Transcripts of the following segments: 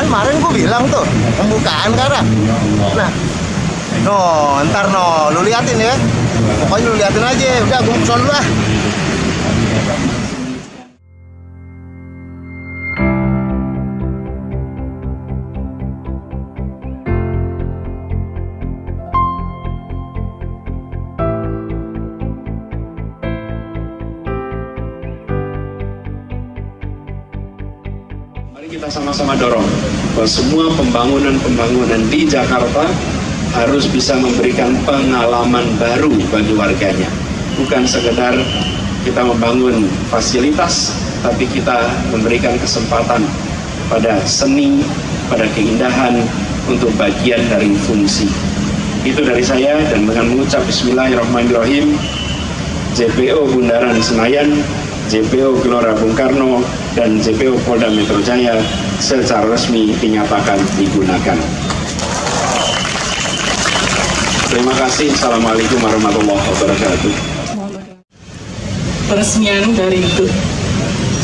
Kan kemarin gue bilang tuh, pembukaan karena. Nah, no, ntar no, lu liatin ya. Pokoknya lu liatin aja, udah gue kesana dulu lah. Kita sama-sama dorong bahwa semua pembangunan di Jakarta harus bisa memberikan pengalaman baru bagi warganya. Bukan sekedar kita membangun fasilitas, tapi kita memberikan kesempatan pada seni, pada keindahan untuk bagian dari fungsi. Itu dari saya, dan dengan mengucap Bismillahirrahmanirrahim, JPO Bundaran Senayan, JPO Gelora Bung Karno, dan JPO Polda Metro Jaya secara resmi dinyatakan digunakan. Terima kasih. Assalamualaikum warahmatullahi wabarakatuh. Peresmian dari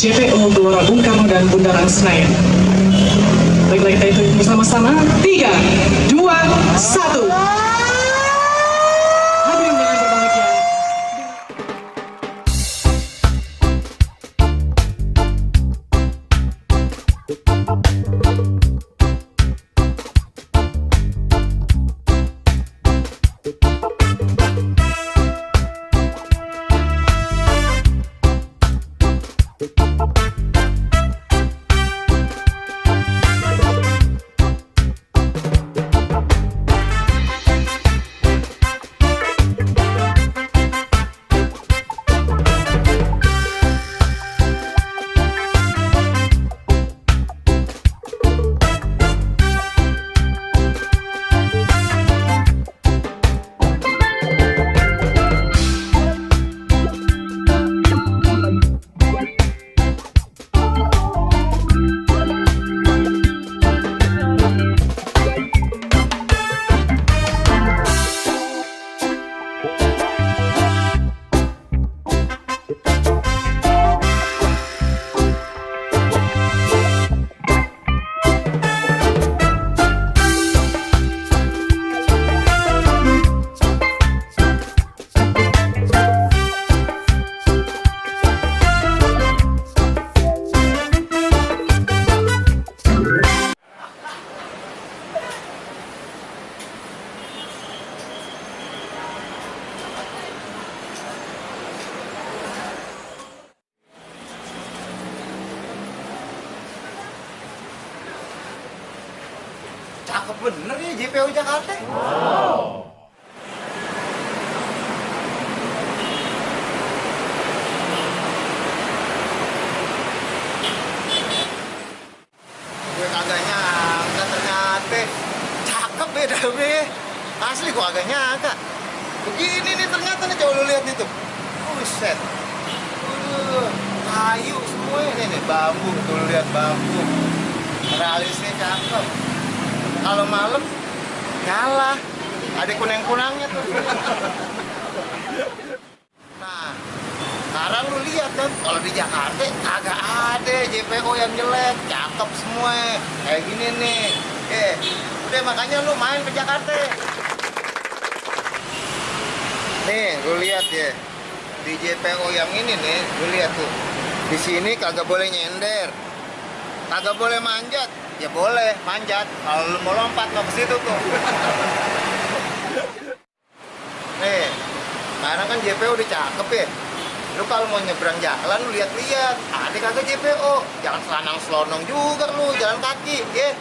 JPO Gelora Bung Karno dan Bundaran Senayan. Baiklah, kita itu bersama-sama. 3, 2, 1. Hadirin yang berbahagia. Cakep bener ya JPO Jakarta. Wow. Gue kagak nyangka ternyata. Cakep beda be. Asli gue kagak nyangka. Begini nih ternyata nih, coba lu lihat nih tuh. Buset. Kayu semua ini nih, bambu. Tuh lu lihat bambu. Realisnya cakep. Kalau malam nyala, ada kunang-kunangnya tuh. Nah, sekarang lu lihat kan, kalau di Jakarta kagak ada JPO yang jelek, cakep semua. Kayak gini nih. Udah makanya lu main ke Jakarta. Nih, lu lihat ya. Di JPO yang ini nih, lu lihat tuh. Di sini kagak boleh nyender. Kagak boleh manjat. Ya boleh manjat, kalau lu mau lompat mau ke situ tuh. Nih, sekarang kan JPO udah cakep ya. Lu kalau mau nyebrang jalan lu lihat-lihat, ada kagak JPO. Jangan selanang-selonong juga lu jalan kaki, ya.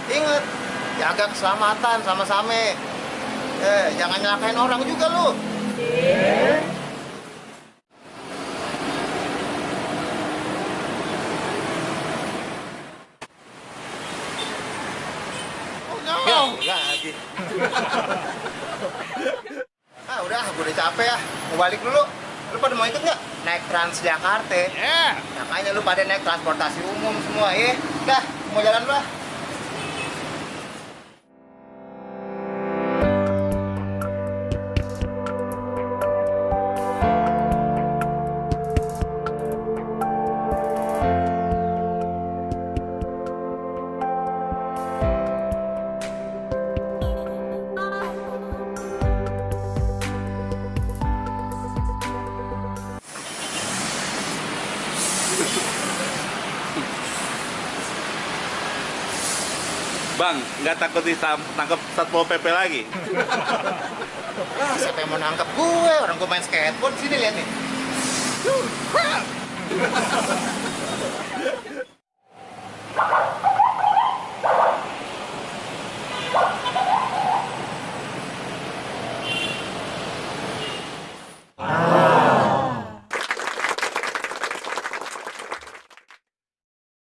Ingat, jaga keselamatan sama-sama. Jangan nyalakain orang juga lu. Lagi. Udah, gue udah capek ya. Mau balik dulu. Lu pada mau ikut nggak? Naik Transjakarta. Makanya lu pada naik transportasi umum semua ya. Udah, mau jalan dulu lah. Bang, nggak takut ditangkap Satpol PP lagi? Ah, siapa yang mau nangkep gue? Orang gue main skateboard sini lihat nih.